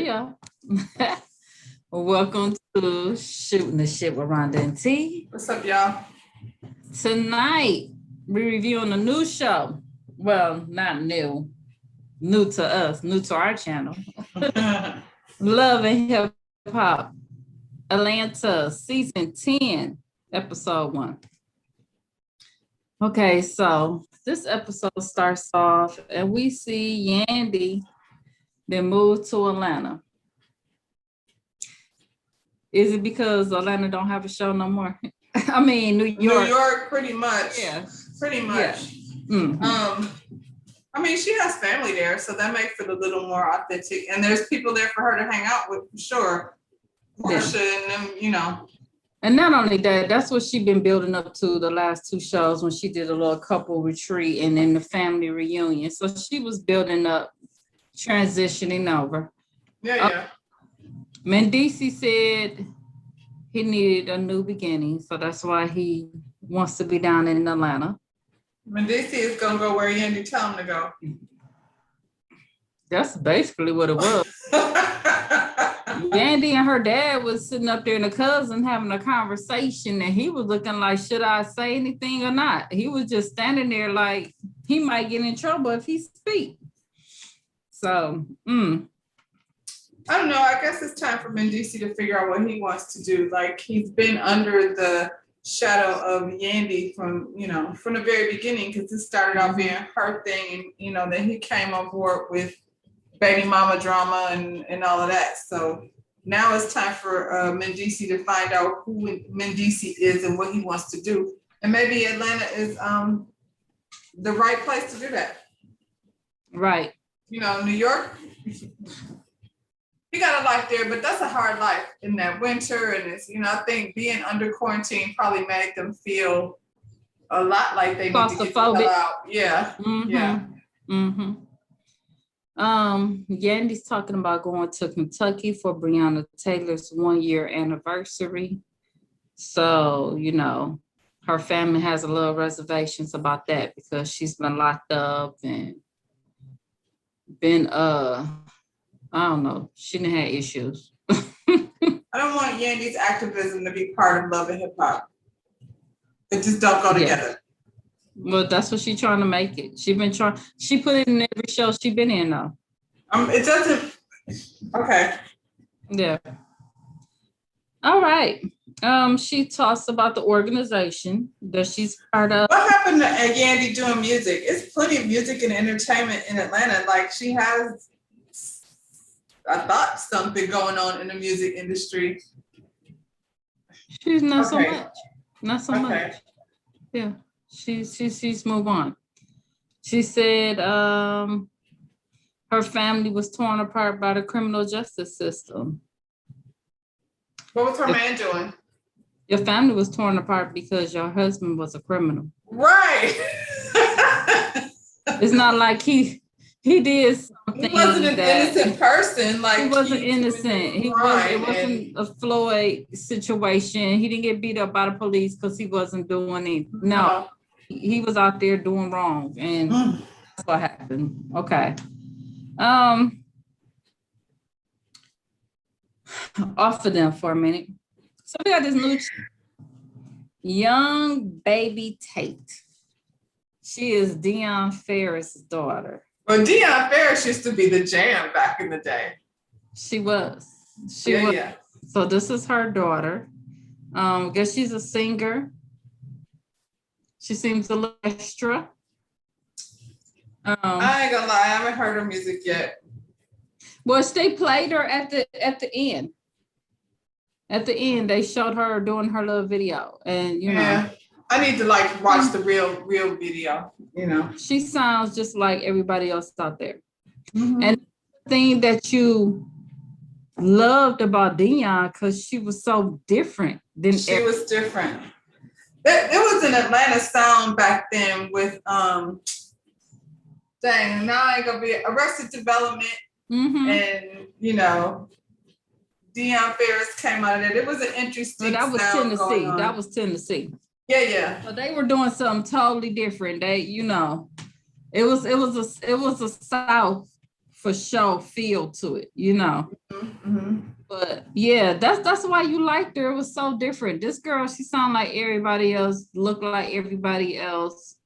yeah. Welcome to Shooting the Shit with Rhonda and T. What's up, y'all? Tonight, we're reviewing a new show. Well, not new. New to us, new to our channel. Love and Hip Hop. Atlanta, season 10, episode 1. Okay, so this episode starts off and we see Yandy then moved to Atlanta. Is it because Atlanta don't have a show no more? I mean, New York. New York, pretty much. Yeah. Pretty much. Yeah. Mm-hmm. I mean, she has family there, so that makes it a little more authentic. And there's people there for her to hang out with, for sure. Portia and them, you know. And not only that, that's what she's been building up to the last 2 shows when she did a little couple retreat and then the family reunion. So she was building up, transitioning over. Yeah. Mendici said he needed a new beginning, so that's why he wants to be down in Atlanta. Mendici is gonna go where Yandy tell him to go. That's basically what it was. Yandy and her dad was sitting up there and a cousin having a conversation, and he was looking like, should I say anything or not? He was just standing there like he might get in trouble if he speaks. So, I don't know. I guess it's time for Mendici to figure out what he wants to do. Like, he's been under the shadow of Yandy from the very beginning, because this started out being her thing, and then he came on board with baby mama drama and all of that. So now it's time for Mendici to find out who Mendici is and what he wants to do. And maybe Atlanta is the right place to do that. Right. New York, he got a life there, but that's a hard life in that winter. And it's, I think being under quarantine probably made them feel a lot like they need to get the hell out. Yeah. Mm-hmm. Yeah. Mm-hmm. Yandy's talking about going to Kentucky for Breonna Taylor's 1-year anniversary. So, her family has a little reservations about that because she's been locked up and been, I don't know, she didn't have issues. I don't want Yandy's activism to be part of Love and Hip Hop. It just don't go together. Well, that's what she's trying to make it. She put it in every show she been in though. It doesn't. Okay. Yeah. All right. She talks about the organization that she's part of. What happened to Yandy doing music? It's plenty of music and entertainment in Atlanta. Like, she has, I thought, something going on in the music industry. She's not so much. Not so much. Yeah. She's moved on. She said her family was torn apart by the criminal justice system. What was her man doing? Your family was torn apart because your husband was a criminal. Right. It's not like he did something. He wasn't an innocent person. Like, he wasn't innocent. It wasn't a Floyd situation. He didn't get beat up by the police because he wasn't doing it. No. He was out there doing wrong, and that's what happened. Okay. Off of them for a minute. So we got this new young baby Tate. She is Deion Ferris' daughter. Well, Deion Ferris used to be the jam back in the day. She was. Yeah. So this is her daughter. I guess she's a singer. She seems a little extra. I ain't gonna lie, I haven't heard her music yet. Well, they played her at the end. At the end, they showed her doing her little video, and I need to watch the real video. She sounds just like everybody else out there. Mm-hmm. And the thing that you loved about Deion, because she was so different than she was different. There was an Atlanta sound back then with dang, now I ain't gonna be Arrested Development, and Deion Ferris came out of that. It was an interesting. That was sound Tennessee. Going on. That was Tennessee. Yeah. So they were doing something totally different. They, it was a South for show feel to it, you know. Mm-hmm. But yeah, that's why you liked her. It was so different. This girl, she sounded like everybody else, looked like everybody else.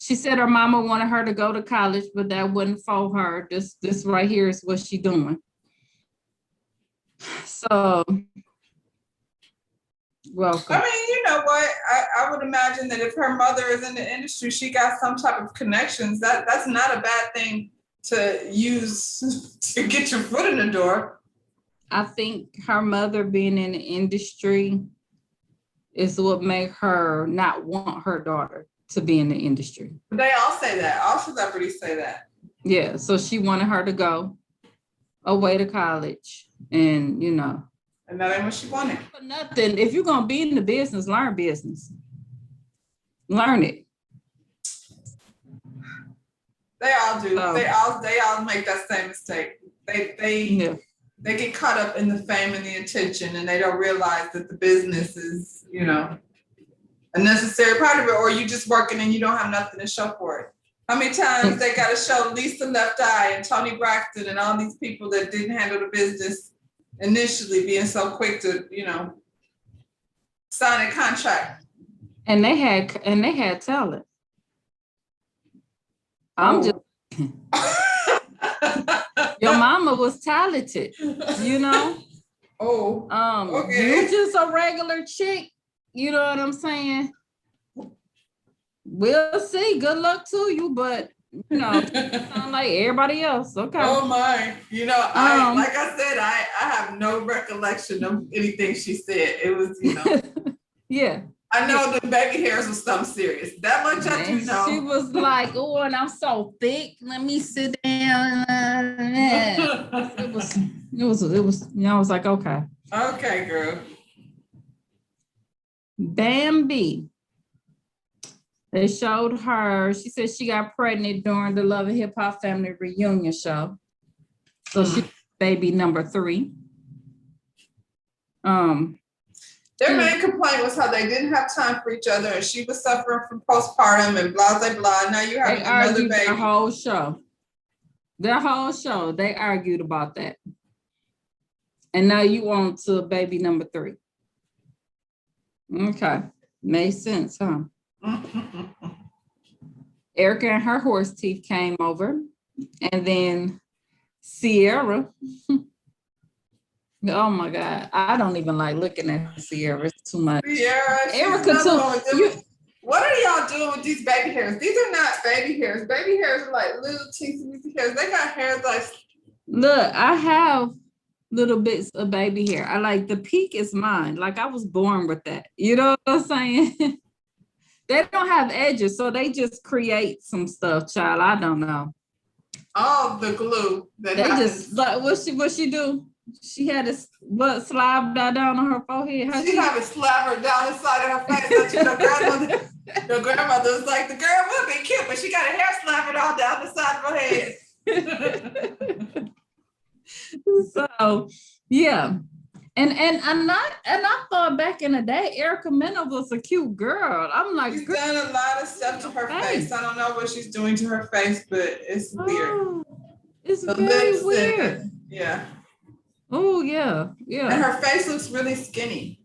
She said her mama wanted her to go to college, but that wasn't for her. This right here is what she doing. So welcome. I mean, you know what? I would imagine that if her mother is in the industry, she got some type of connections. That's not a bad thing to use to get your foot in the door. I think her mother being in the industry is what made her not want her daughter to be in the industry. They all say that. All celebrities say that. Yeah, so she wanted her to go away to college, and you know, And that ain't what she wanted. for nothing. If you're gonna be in the business, learn business. Learn it. They all do. So, They all make that same mistake. yeah. They get caught up in the fame and the attention, and they don't realize that the business is, you know, a necessary part of it, or you just working and you don't have nothing to show for it. How many times they got to show Lisa Left Eye and Tony Braxton and all these people that didn't handle the business initially being so quick to, you know, sign a contract. And they had talent. I'm just your mama was talented, you know. Okay. You just a regular chick, you know what I'm saying? We'll see. Good luck to you, but you know, sound like everybody else. Okay. Oh my, you know, like I said, I have no recollection of anything she said. It was, you know, yeah. I know the baby hairs was something serious. That much I do know. She was like, "Oh, and I'm so thick. Let me sit down." It was. You know, I was like, okay. Okay, girl. Bambi. They showed her. She said she got pregnant during the Love and Hip Hop Family reunion show. So she's baby number 3. Their main complaint was how they didn't have time for each other, and she was suffering from postpartum and blah blah blah. Now you have another baby. Their whole show. They argued about that, and now you on to baby number 3. Okay, made sense, huh? Erica and her horse teeth came over, and then Sierra. Oh my God, I don't even like looking at Sierra. It's too much. Sierra, Erica too. What are y'all doing with these baby hairs? These are not baby hairs. Baby hairs are like little teensy hairs. They got hairs like. Look, I have little bits of baby hair. I like the peak is mine. Like I was born with that. You know what I'm saying? They don't have edges, so they just create some stuff, child. I don't know. Oh, the glue. They just like what she do? She had a what slab down on her forehead. She had a slapper down the side of her face. Your grandmother was like, the girl would be cute, but she got a hair slapper all down the side of her head. So yeah. And I thought back in the day, Erica Mena was a cute girl. I'm like, she's done a lot of stuff to her face. I don't know what she's doing to her face, but it's weird. It's very weird. Yeah. Oh yeah, yeah. And her face looks really skinny.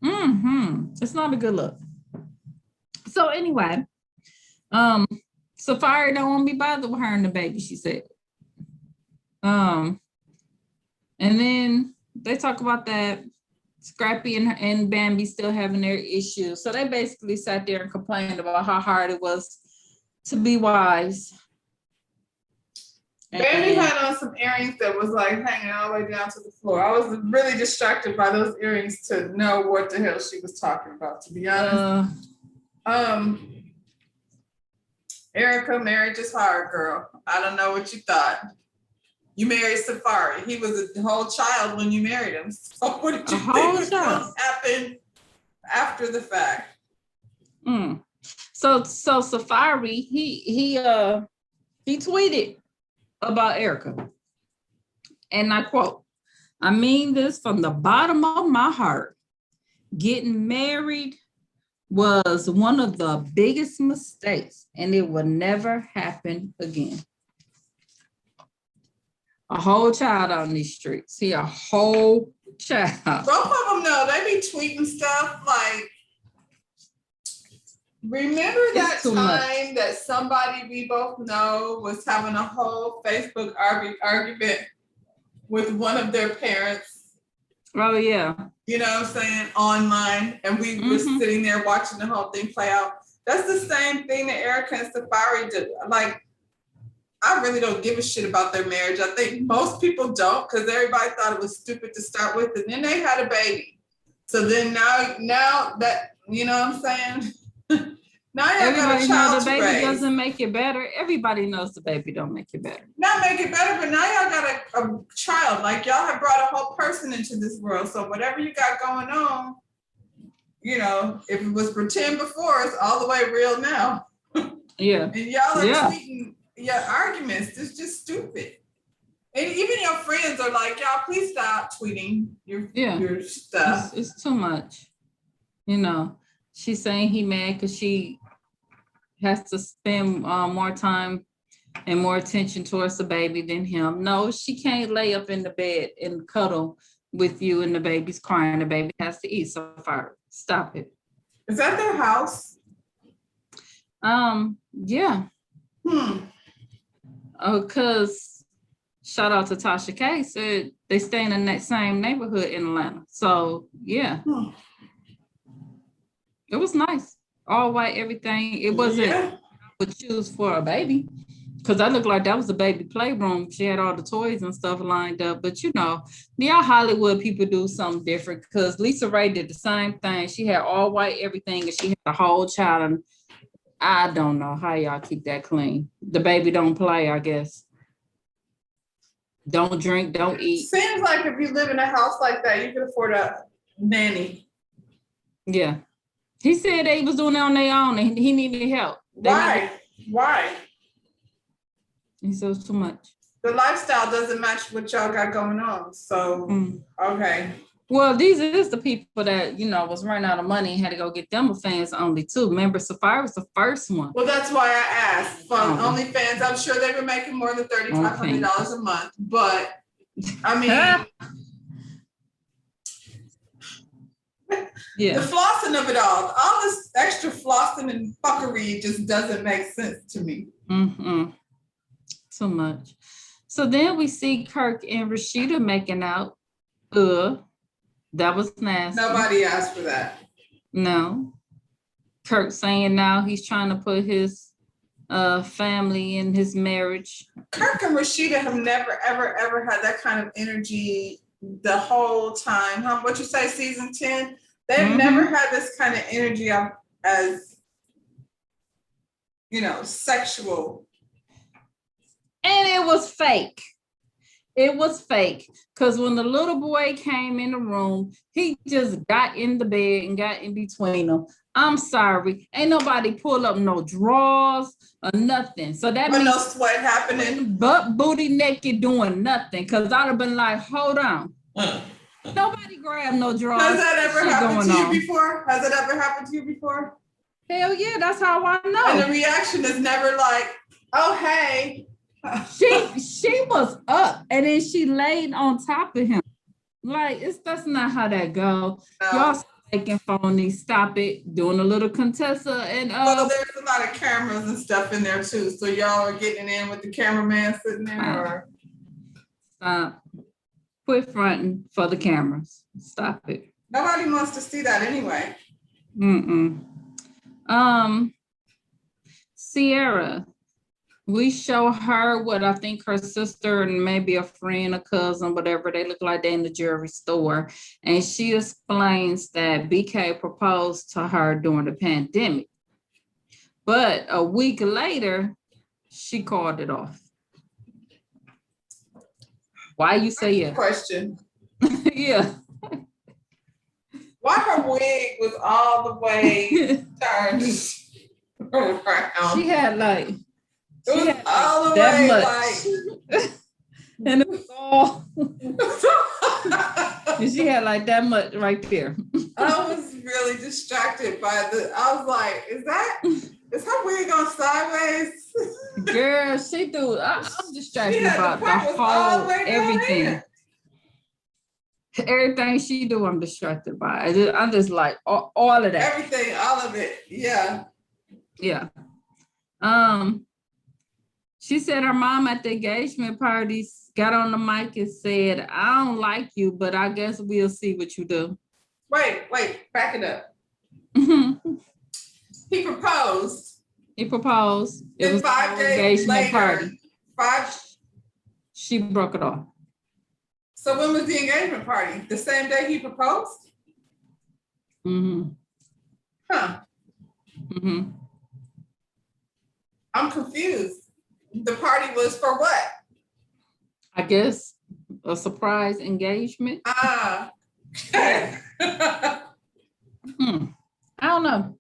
It's not a good look. So anyway, Safari don't want to be bothered with her and the baby, she said. And then they talk about that Scrappy and Bambi still having their issues. So they basically sat there and complained about how hard it was to be wise. Bambi had on some earrings that was like hanging all the way down to the floor. I was really distracted by those earrings to know what the hell she was talking about, to be honest. Erica, marriage is hard, girl. I don't know what you thought. You married Safari. He was a whole child when you married him. So what did you think happened after the fact? So Safari, he tweeted about Erica. And I quote, I mean this from the bottom of my heart. Getting married was one of the biggest mistakes and it will never happen again. a whole child on these streets. He a whole child. Both of them know. They be tweeting stuff like, remember that time that somebody we both know was having a whole Facebook argument with one of their parents? Oh, yeah. You know what I'm saying? Online. And we were sitting there watching the whole thing play out. That's the same thing that Erica and Safari did. Like, I really don't give a shit about their marriage. I think most people don't, because everybody thought it was stupid to start with, and then they had a baby. So then now that, you know what I'm saying? Now y'all got a child the baby raise. Doesn't make it better. Everybody knows the baby don't make it better. Not make it better, but now y'all got a child. Like, y'all have brought a whole person into this world. So whatever you got going on, you know, if it was pretend before, it's all the way real now. Yeah. And y'all are tweeting your arguments. It's just stupid. And even your friends are like, y'all, please stop tweeting your stuff. It's too much. You know, she's saying he mad because she has to spend more time and more attention towards the baby than him. No, she can't lay up in the bed and cuddle with you and the baby's crying. The baby has to eat. So far, stop it. Is that their house? Yeah. Because shout out to Tasha K, said they stay in the same neighborhood in Atlanta. So yeah. It was nice. All white, everything. It wasn't I would choose for a baby. Because that looked like that was a baby playroom. She had all the toys and stuff lined up. But you know, y'all Hollywood people do something different, because Lisa Ray did the same thing. She had all white everything, and she had a whole child. And I don't know how y'all keep that clean. The baby don't play, I guess. Don't drink, don't eat. Seems like if you live in a house like that, you can afford a nanny. Yeah. He said they was doing it on their own and he needed help. Why? He said it's too much. The lifestyle doesn't match what y'all got going on. So, okay. Well, these is the people that, you know, was running out of money and had to go get them a fans only too. Remember, Sapphire was the first one. Well, that's why I asked. For OnlyFans, I'm sure they were making more than $3,500 a month. But, I mean... Yeah. The flossing of it all this extra flossing and fuckery just doesn't make sense to me. Too much. So then we see Kirk and Rashida making out. That was nasty. Nobody asked for that. No. Kirk saying now he's trying to put his family in his marriage. Kirk and Rashida have never, ever, ever had that kind of energy the whole time. What you say, season 10? They've never had this kind of energy as, you know, sexual. And it was fake. It was fake. Because when the little boy came in the room, he just got in the bed and got in between them. I'm sorry. Ain't nobody pull up no drawers or nothing. So that means no sweat happening. Butt booty naked doing nothing. Because I'd have been like, hold on. Nobody grabbed no drawers. Has that ever happened to you before? Has it ever happened to you before? Hell yeah, that's how I know. And the reaction is never like, oh, hey. She was up and then she laid on top of him. Like, that's not how that go. No. Y'all taking phony, stop it, doing a little Contessa and well, there's a lot of cameras and stuff in there too. So y'all are getting in with the cameraman sitting there or stop. Quit fronting for the cameras. Stop it. Nobody wants to see that anyway. Sierra, we show her what I think her sister and maybe a friend, a cousin, whatever, they look like they're in the jewelry store. And she explains that BK proposed to her during the pandemic. But a week later, she called it off. Why you say yeah? Question. Yeah. Why her wig was all the way turned around? She had like it was all the way like and it was all and she had like that much right there. I was really distracted by I was like, is her wig on sideways? Girl, she do. I'm distracted Yeah, the about the point was all the whole way down everything. there. Everything she do, I'm distracted by. I'm just like all of that. Everything, all of it. Yeah. Yeah. Um, she said her mom at the engagement parties got on the mic and said, "I don't like you, but I guess we'll see what you do." Wait, back it up. He proposed. He proposed. It Then was 5 days engagement later, party. She broke it off. So when was the engagement party? The same day he proposed? Mm-hmm. Huh. Mm-hmm. I'm confused. The party was for what? I guess a surprise engagement. Ah. I don't know.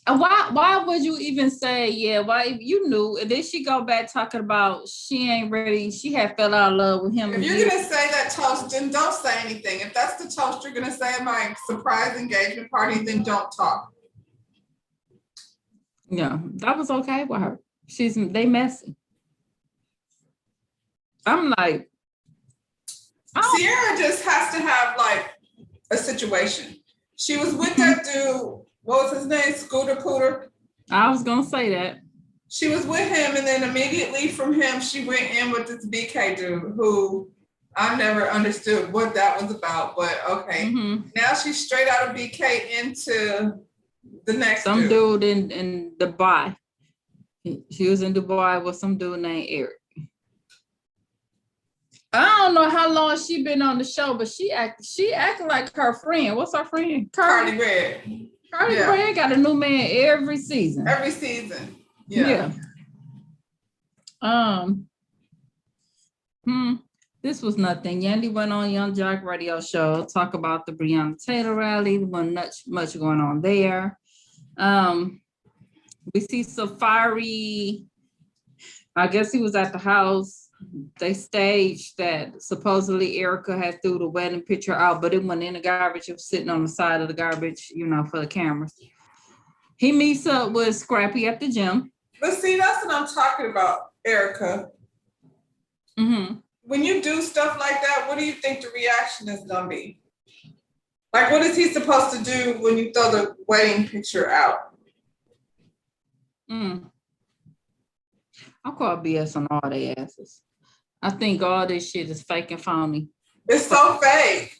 Why would you even say, yeah, why you knew? And then she go back talking about she ain't ready, she had fell out of love with him. If you're gonna say that toast, then don't say anything. If that's the toast you're gonna say at my surprise engagement party, then don't talk. Yeah, that was okay with her. They messy. I'm like, Sierra just has to have like a situation. She was with that dude, what was his name? Scooter Pooter. I was gonna say that. She was with him, and then immediately from him, she went in with this BK dude who I never understood what that was about, but okay. Mm-hmm. Now she's straight out of BK into the next some dude in Dubai. She was in Dubai with some dude named Eric. I don't know how long she been on the show, but she acting like her friend. What's her friend? Cardi Red. Cardi Red got a new man every season. Every season. Yeah. This was nothing. Yandy went on Young Jock radio show, talk about the Breonna Taylor rally. There wasn't much going on there. We see Safari. I guess he was at the house. They staged that supposedly Erica had threw the wedding picture out, but it went in the garbage. It was sitting on the side of the garbage, for the cameras. He meets up with Scrappy at the gym. But see, that's what I'm talking about, Erica. Mm-hmm. When you do stuff like that, what do you think the reaction is gonna be? Like, what is he supposed to do when you throw the wedding picture out? I'll call BS on all their asses. I think all this shit is fake and phony. It's so fake.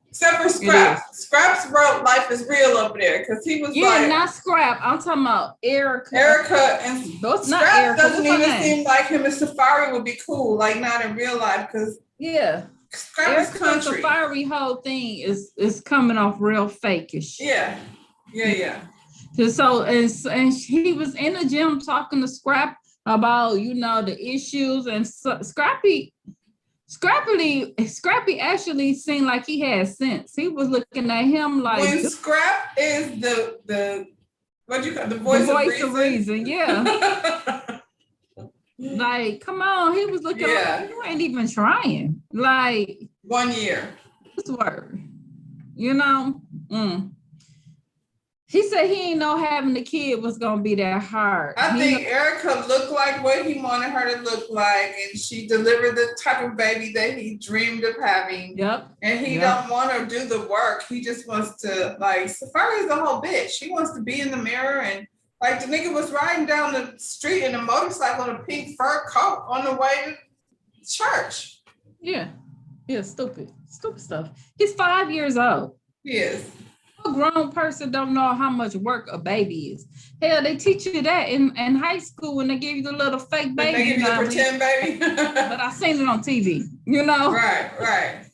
Except for Scrap. Scrap's wrote Life is Real up there because he was like. Not Scrap. I'm talking about Erica. And Scrap doesn't even seem like him and Safari would be cool, like not in real life, because Scrap is country. Safari whole thing is coming off real fakeish. Yeah. So and he was in the gym talking to Scrap about the issues, and Scrappy actually seemed like he had sense. He was looking at him like when Scrap is the what you call the voice of reason. Yeah. Like, come on, he was looking like you ain't even trying. Like 1 year. This word. He said he ain't know having a kid was gonna be that hard. I think Erica looked like what he wanted her to look like, and she delivered the type of baby that he dreamed of having. Yep. And he don't want to do the work. He just wants to, like, Safari's a whole bitch. She wants to be in the mirror, and like the nigga was riding down the street in a motorcycle in a pink fur coat on the way to church. Yeah, stupid stuff. He's 5 years old. He is. A grown person don't know how much work a baby is. Hell, they teach you that in high school when they give you the little fake baby. They give you the pretend baby. But I seen it on TV, Right.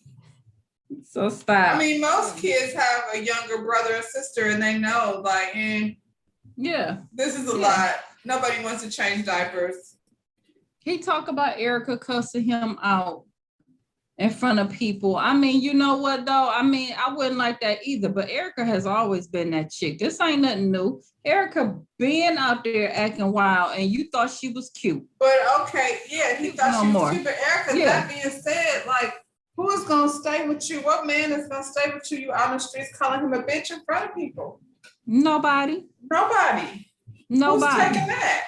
So stop. I mean, most kids have a younger brother or sister, and they know, like, this is a lot. Nobody wants to change diapers. He talked about Erica cussing him out in front of people. I mean, you know what though? I mean, I wouldn't like that either, but Erica has always been that chick. This ain't nothing new. Erica being out there acting wild, and you thought she was cute. But okay, he thought she was cute, but Erica, that being said, like, who is gonna stay with you? What man is gonna stay with you? You out on the streets calling him a bitch in front of people? Nobody. Who's taking that?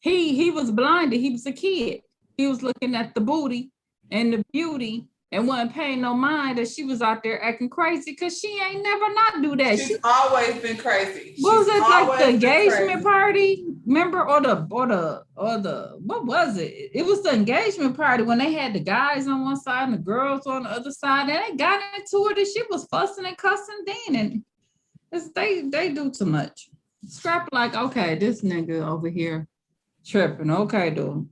He was blinded. He was a kid. He was looking at the booty and the beauty and wasn't paying no mind that she was out there acting crazy because she ain't never not do that. She's always been crazy. What was it, like the engagement crazy. party? Remember, or the what was it? It was the engagement party when they had the guys on one side and the girls on the other side, and they got into it and she was fussing and cussing then, and they do too much. Scrap like, okay, this nigga over here tripping. Okay, dude.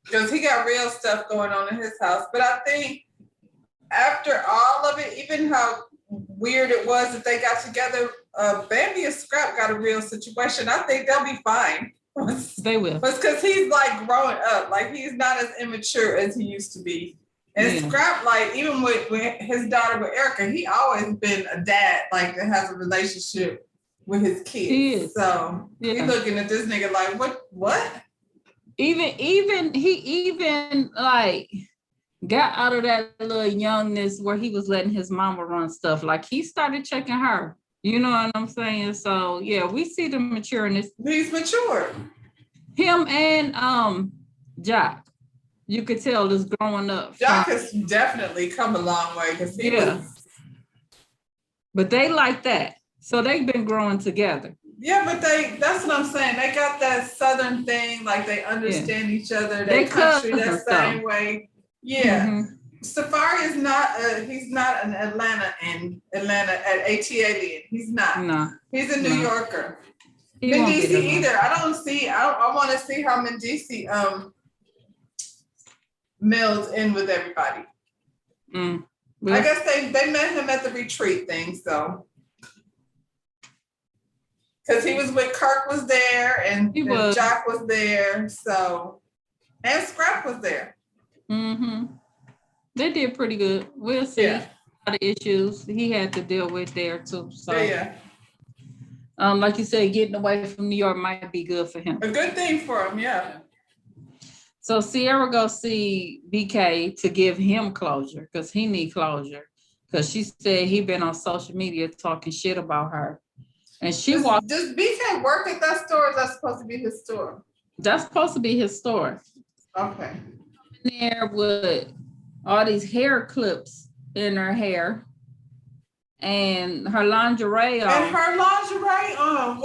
Because he got real stuff going on in his house. But I think after all of it, even how weird it was that they got together, Bambi and Scrap got a real situation. I think they'll be fine. They will. But because he's like growing up, like he's not as immature as he used to be. And Scrap, like even with his daughter with Erica, he always been a dad, like that has a relationship with his kids. He is. So he's looking at this nigga like, what? Even like got out of that little youngness where he was letting his mama run stuff. Like he started checking her. You know what I'm saying? So yeah, we see the matureness. He's mature. Him and Jock. You could tell this growing up. Jock has definitely come a long way because he was. But they like that. So they've been growing together. Yeah, but that's what I'm saying. They got that Southern thing, like they understand each other. They country that same way. Yeah. Mm-hmm. Safari is not he's not an Atlanta at ATLian. He's not. No. He's a New Yorker. Mendici either. I want to see how Mendici melds in with everybody. Well, I guess they met him at the retreat thing, so. Because he was with Kirk was there and Jock was there, so and Scrap was there. Mm-hmm. They did pretty good. We'll see. A lot of issues he had to deal with there too. So like you said, getting away from New York might be good for him. A good thing for him, yeah. So Sierra go see BK to give him closure because he need closure. Because she said he been on social media talking shit about her. And she walked. Does BK work at that store? Or is that supposed to be his store? That's supposed to be his store. Okay. In there with all these hair clips in her hair and her lingerie on. And her lingerie on.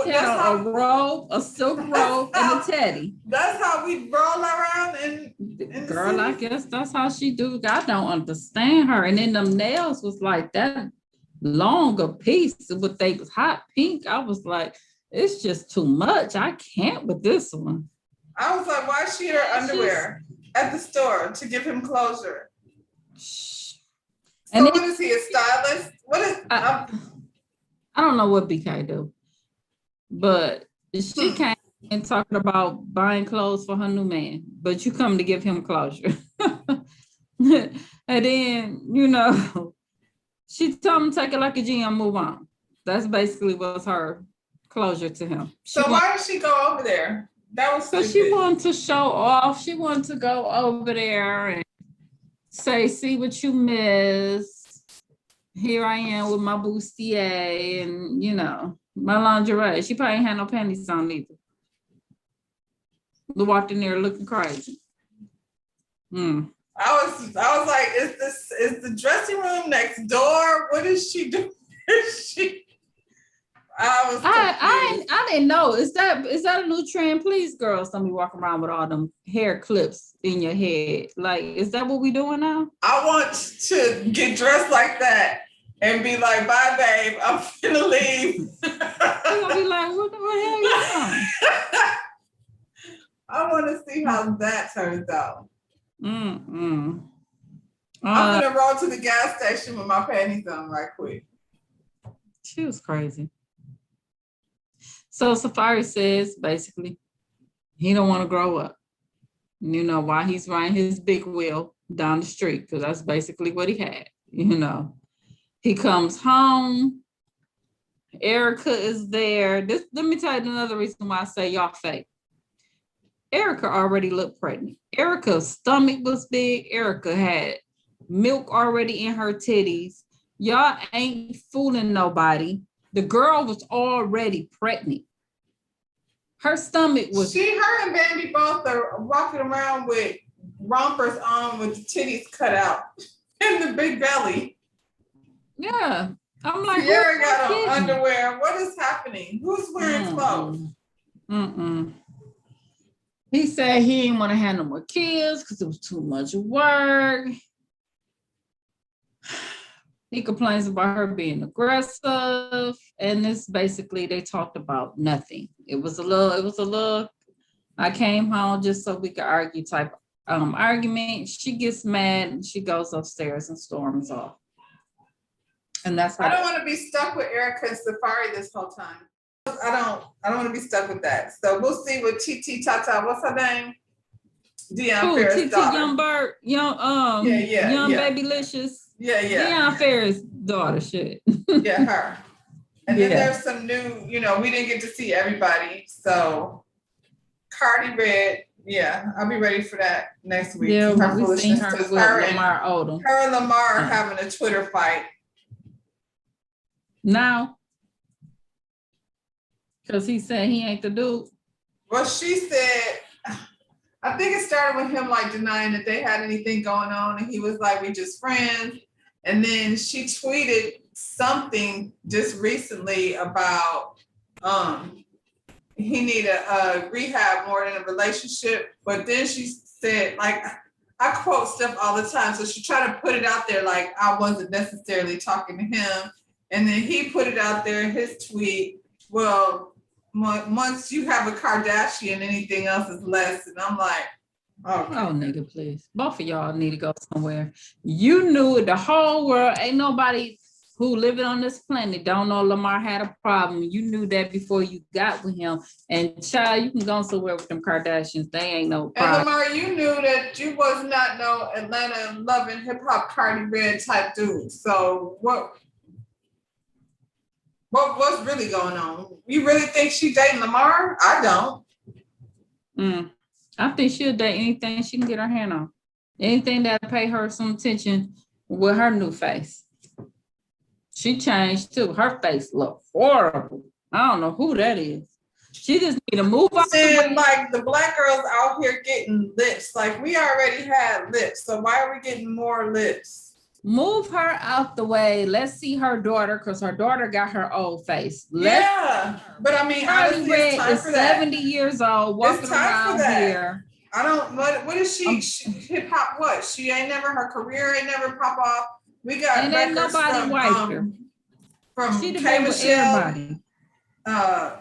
A robe, a silk robe, and a teddy. That's how we roll around in girl, I guess that's how she do. I don't understand her. And then them nails was like that. Longer piece, but they was hot pink. I was like, it's just too much. I can't with this one. I was like, why is she in her underwear at the store to give him closure? So what is he, a stylist? What is I don't know what BK do, but she came and talking about buying clothes for her new man, but you come to give him closure. And then, she told him to take it like a G and move on. That's basically was her closure to him. So why did she go over there? That was stupid. So she wanted to show off. She wanted to go over there and say, see what you miss. Here I am with my bustier and, my lingerie. She probably ain't had no panties on either. Walked in there looking crazy. I was like, is the dressing room next door? What is she doing? I didn't know. Is that a new trend? Please, girls, don't be walking around with all them hair clips in your head. Like, is that what we doing now? I want to get dressed like that and be like, bye, babe, I'm finna leave. You're gonna be like, what the hell you doing? I want to see how that turns out. I'm gonna roll to the gas station with my panties on right quick. She was crazy. So Safari says basically he don't want to grow up. Why he's riding his big wheel down the street, because that's basically what he had. He comes home. Erica is there. Let me tell you another reason why I say y'all fake. Erica already looked pregnant. Erica's stomach was big. Erica had milk already in her titties. Y'all ain't fooling nobody. The girl was already pregnant. Her stomach was. Her and Bambi both are walking around with rompers on with the titties cut out and the big belly. Yeah. I'm like, Sierra got on underwear. What is happening? Who's wearing clothes? He said he didn't want to have no more kids because it was too much work. He complains about her being aggressive. And this basically, they talked about nothing. It was a little, I came home just so we could argue type argument. She gets mad and she goes upstairs and storms off. And that's I don't want to be stuck with Erica and Safari this whole time. I don't want to be stuck with that. So we'll see what TT Tata, what's her name? Deion Ferris' daughter. Young Bird, young Babylicious. Yeah. Deion Ferris' daughter, shit. Yeah, her. And then there's some new, we didn't get to see everybody. So Cardi Red, I'll be ready for that next week. Yeah, her we seen her with Lamar Odom. Her and Lamar are having a Twitter fight. Now, because he said he ain't the dude. Well, she said, I think it started with him like denying that they had anything going on, and he was like, "We just friends." And then she tweeted something just recently about he needed a rehab more than a relationship. But then she said, like, I quote stuff all the time, so she tried to put it out there like I wasn't necessarily talking to him. And then he put it out there in his tweet, well, once you have a Kardashian, anything else is less. And I'm like, okay. Oh, nigga, please. Both of y'all need to go somewhere. You knew the whole world, ain't nobody who living on this planet don't know Lamar had a problem. You knew that before you got with him. And child, you can go somewhere with them Kardashians. They ain't no problem. And Lamar, you knew that you was not no Atlanta loving hip hop Cardi Red type dude. So what's really going on? You really think she dating Lamar? I don't. I think she'll date anything she can get her hand on. Anything that'll pay her some attention with her new face. She changed too. Her face look horrible. I don't know who that is. She just need to move on. And like the black girls out here getting lips. Like we already had lips. So why are we getting more lips? Move her out the way. Let's see her daughter, because her daughter got her old face. But I mean, honestly, it's time is for that. 70 years old, walking around here. I don't. What is she hip hop? What? She ain't never. Her career ain't never pop off. We got and ain't nobody wiped her. From she K Michelle. Everybody.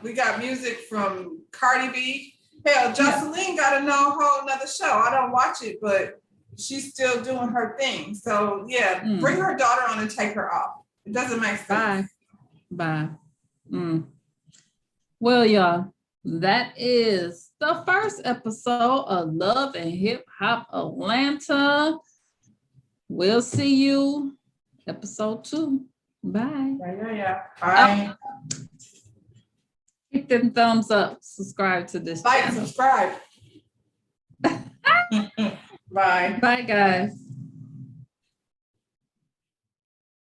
We got music from Cardi B. Hell, Jocelyn got a whole nother show. I don't watch it, but she's still doing her thing. So bring her daughter on and take her off. It doesn't make sense. Bye. Well, y'all, that is the first episode of Love and Hip Hop Atlanta. We'll see you episode 2. Bye. Bye. Hit them thumbs up. Subscribe to this channel. And subscribe. Bye. Bye, guys.